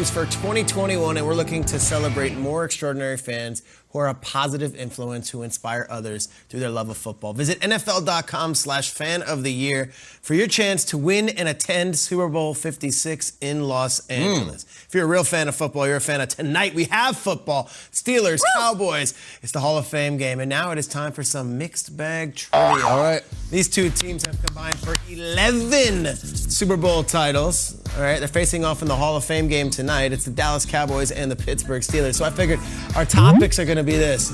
themes for 2021, and we're looking to celebrate more extraordinary fans who are a positive influence who inspire others through their love of football. Visit NFL.com/fan of the year for your chance to win and attend Super Bowl 56 in Los Angeles. If you're a real fan of football, you're a fan of tonight. We have football. Steelers, Cowboys. It's the Hall of Fame game, and now it is time for some mixed bag trivia. All right. These two teams have combined for 11 Super Bowl titles. All right, they're facing off in the Hall of Fame game tonight. It's the Dallas Cowboys and the Pittsburgh Steelers. So I figured our topics are going to be this.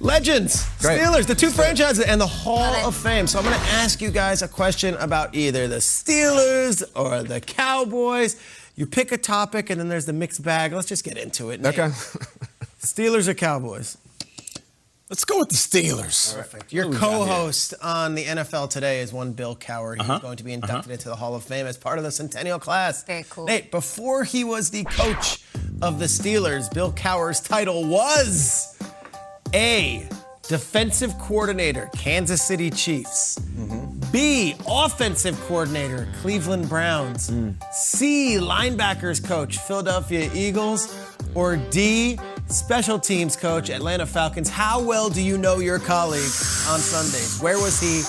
Legends, Great. Steelers, the two franchises, and the Hall of Fame. So I'm going to ask you guys a question about either the Steelers or the Cowboys. You pick a topic, and then there's the mixed bag. Let's just get into it. Okay. Steelers or Cowboys? Let's go with the Steelers. Perfect. Your co-host on the NFL Today is one Bill Cowher. He's going to be inducted into the Hall of Fame as part of the Centennial class. Very cool. Nate, before he was the coach of the Steelers, Bill Cowher's title was A, Defensive Coordinator, Kansas City Chiefs. B, Offensive Coordinator, Cleveland Browns. C, Linebackers Coach, Philadelphia Eagles. Or D, Special Teams Coach, Atlanta Falcons. How well do you know your colleague on Sundays? Where was he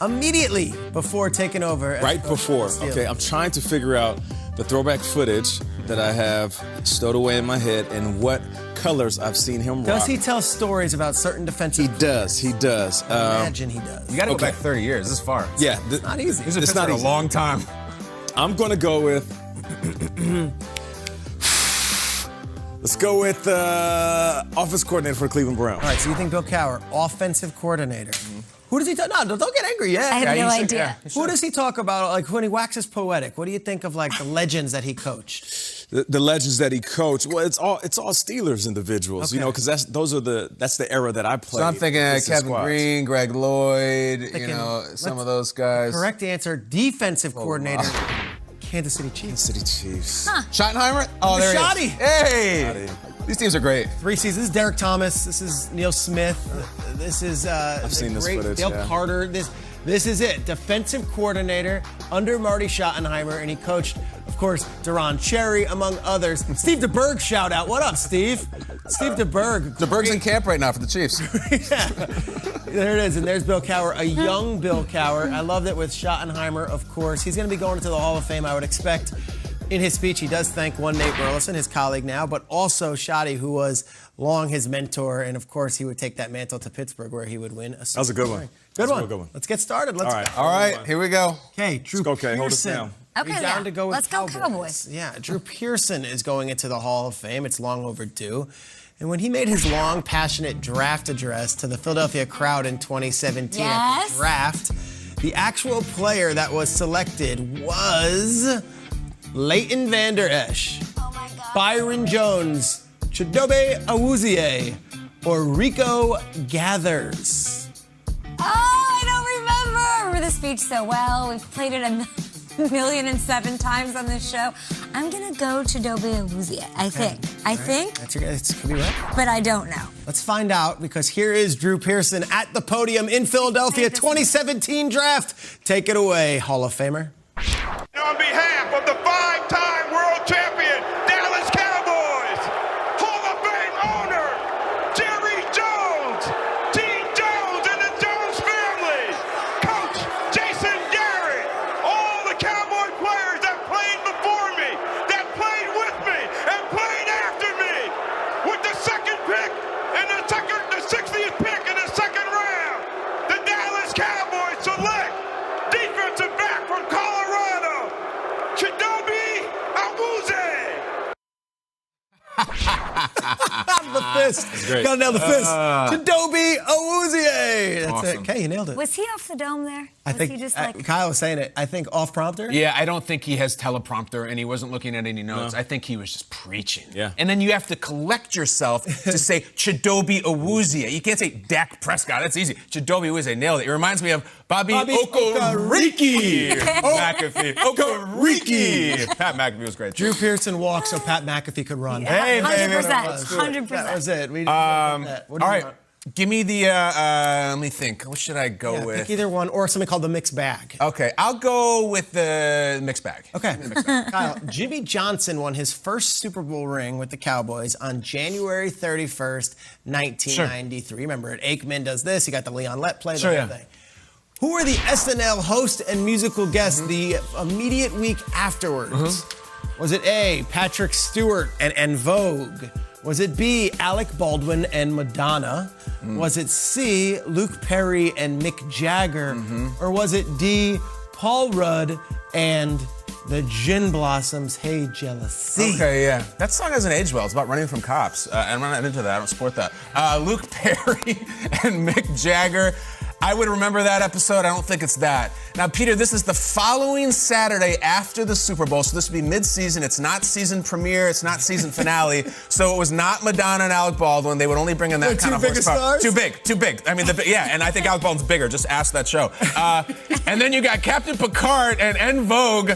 immediately before taking over? Right before. Okay, I'm trying to figure out the throwback footage that I have stowed away in my head and what colors I've seen him rock. Does he tell stories about certain defensive players? He does. I imagine he does. You got to go back 30 years. This is far. Yeah. Not easy. This is It's not a easy. long time. I'm going to go with... Let's go with offense coordinator for the Cleveland Browns. All right, so you think Bill Cowher, offensive coordinator. Who does he talk? No, don't get angry yet. I have no idea. Yeah. Who does he talk about, like, when he waxes poetic? What do you think of, like, the legends that he coached? The legends that he coached. Well, it's all Steelers individuals, you know, because that's the era that I played. So I'm thinking This is Kevin squads. Green, Greg Lloyd, Thinking- some of those guys. Correct answer, defensive coordinator, Kansas City Chiefs. City Chiefs. Schottenheimer? Oh, there Shoddy. he is. Hey! These teams are great. 3 seasons. This is Derek Thomas. This is Neil Smith. This is I've seen this footage, Dale yeah. Carter. This is it. Defensive coordinator under Marty Schottenheimer, and he coached, of course, Duron Cherry, among others. Steve DeBerg, shout out. What up, Steve? Steve DeBerg. DeBerg's in camp right now for the Chiefs. Yeah. There it is, and there's Bill Cowher, a young Bill Cowher. I love that with Schottenheimer, of course. He's going to be going into the Hall of Fame, I would expect. In his speech, he does thank one Nate Burleson, his colleague now, but also Shoddy, who was long his mentor, and of course he would take that mantle to Pittsburgh, where he would win a Super Bowl. That was a good one. Good one. a good one. Let's get started. Let's All right. go. All right, here we go. Okay, Drew Let's go, Kay. Hold us Pearson. down. Okay, You're yeah. down to go with Let's go Cowboys. Yeah, Drew Pearson is going into the Hall of Fame. It's long overdue. And when he made his long, passionate draft address to the Philadelphia crowd in 2017 at Yes. the draft, the actual player that was selected was Leighton Vander Esch, Oh my God. Byron Jones, Chidobe Awuzie, or Rico Gathers. Oh, I don't remember. I remember the speech so well. We've played it a million times on this show. I'm going to go to Chidobe Awuzie, I think. I think, That's your guess. It could be right. but I don't know. Let's find out, because here is Drew Pearson at the podium in Philadelphia, 2017 draft. Take it away, Hall of Famer. On behalf of the five-time world champion Dallas Cowboys, Hall of Fame owner Jerry Jones, Dean Jones and the Jones family, Coach Jason Garrett, all the Cowboy players that played before me, that played with me, and played after me, with the second pick and the 60th pick in the second round, the Dallas Cowboys select defensive back from Colorado, Chidobe Awuzie. The fist. great. Gotta nail the fist. Chidobe Awuzie. That's Awesome. it. Okay, you nailed it. Was he off the dome there? I Was think he just like... Kyle was saying it. I think off prompter. Yeah, I don't think he has teleprompter, and he wasn't looking at any notes. No. I think he was just preaching. Yeah. And then you have to collect yourself to say Chidobe Awuzie. You can't say Dak Prescott. That's easy. Chidobe Awuzie. Nailed it. It reminds me of Bobby Okereke. McAfee. Okereke. Pat McAfee was great. Drew Pearson walked so Pat McAfee could run. Yeah, Hey, baby, 100%, that was it. 100%. That was it. We All what do you right. want? Give me the, let me think. What should I go with? Pick either one or something called the mixed bag. Okay, I'll go with the mixed bag. Okay. Kyle, Jimmy Johnson won his first Super Bowl ring with the Cowboys on January 31st, 1993. Remember it. Aikman does this. He got the Leon Lett play, the whole thing. Who were the SNL host and musical guests the immediate week afterwards? Was it A, Patrick Stewart and En Vogue? Was it B, Alec Baldwin and Madonna? Was it C, Luke Perry and Mick Jagger? Or was it D, Paul Rudd and the Gin Blossoms, Hey Jealousy? Okay, yeah. That song hasn't aged well. It's about running from cops. I'm not into that. I don't support that. Luke Perry and Mick Jagger. I would remember that episode. I don't think it's that. Now, Peter, this is the following Saturday after the Super Bowl, so this would be mid-season. It's not season premiere. It's not season finale. So it was not Madonna and Alec Baldwin. They would only bring in that kind of horsepower. Too big. I mean, yeah, and I think Alec Baldwin's bigger. Just ask that show. And then you got Captain Picard and En Vogue.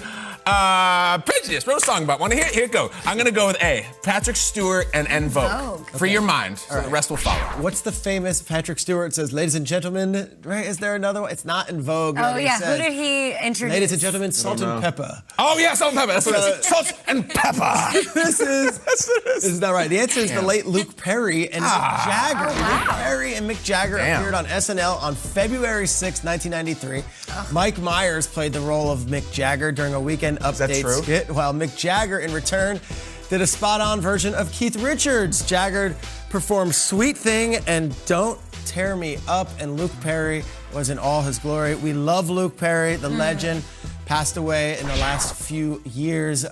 Prejudice, wrote a song about one. Here it go. I'm gonna go with A, Patrick Stewart and En Vogue. Free your mind, so the rest will follow. What's the famous Patrick Stewart says, ladies and gentlemen, right? Is there another one? It's not En Vogue. Oh, yeah. Who did he introduce? Ladies and gentlemen, salt and pepper. Oh, yeah, salt and pepper. That's what it is. Salt and pepper. This is not right. The answer is the late Luke Perry and Mick Jagger. Luke Perry and Mick Jagger appeared on SNL on February 6, 1993. Mike Myers played the role of Mick Jagger during a weekend update skit, while Mick Jagger, in return, did a spot-on version of Keith Richards. Jagger performed Sweet Thing and Don't Tear Me Up, and Luke Perry was in all his glory. We love Luke Perry, the legend, passed away in the last few years.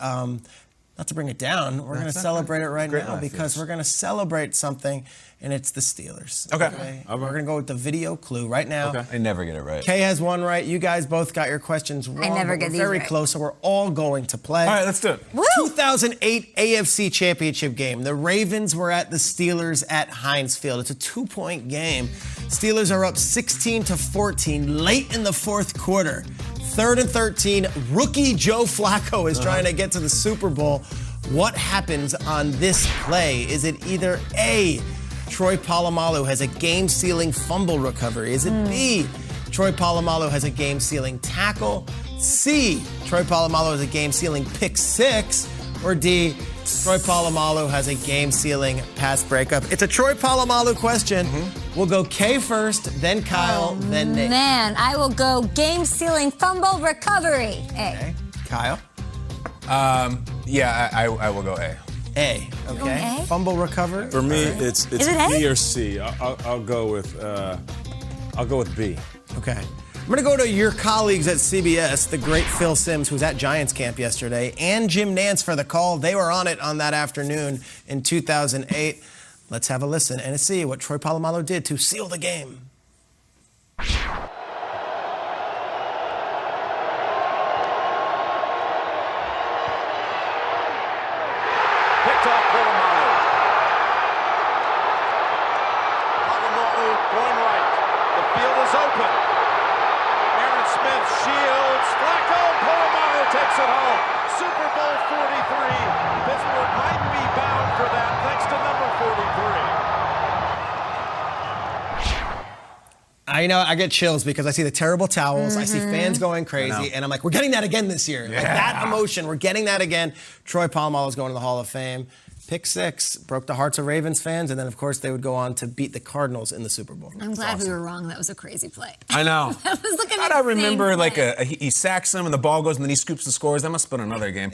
Not to bring it down, we're going to celebrate it right now because we're going to celebrate something, and it's the Steelers. Okay. We're going to go with the video clue right now. Okay. I never get it right. Kay has one right. You guys both got your questions wrong. I never get these very right. close, so we're all going to play. All right, let's do it. Woo! 2008 AFC Championship game. The Ravens were at the Steelers at Heinz Field. It's a 2-point game. Steelers are up 16-14 late in the fourth quarter. 3rd and 13, rookie Joe Flacco is trying to get to the Super Bowl. What happens on this play? Is it either A, Troy Polamalu has a game-sealing fumble recovery? Is it B, Troy Polamalu has a game-sealing tackle? C, Troy Polamalu has a game-sealing pick six? Or D, Troy Polamalu has a game-sealing pass breakup? It's a Troy Polamalu question. We'll go Kay first, then Kyle, then Nate. Man, I will go game-sealing fumble recovery. A. Okay. Kyle? Yeah, I will go A. A. Okay. A? Fumble recovery? For me, it's Is it B A? or C. I'll go with B. Okay. I'm going to go to your colleagues at CBS, the great Phil Simms, who was at Giants camp yesterday, and Jim Nantz for the call. They were on it on that afternoon in 2008. Let's have a listen and see what Troy Polamalu did to seal the game. Picked off Polamalu. Polamalu going right. The field is open. Aaron Smith shields. Flacco. Polamalu takes it home. Super Bowl 43. Pittsburgh might be bound for that thanks to number 43. I get chills because I see the terrible towels. I see fans going crazy, and I'm like, we're getting that again this year. Like that emotion, we're getting that again. Troy Polamalu is going to the Hall of Fame. Pick six broke the hearts of Ravens fans, and then, of course, they would go on to beat the Cardinals in the Super Bowl. I'm glad we were wrong. That was a crazy play. I know. That was like an I remember insane play. he sacks him and the ball goes and then he scoops and scores. That must have been another game.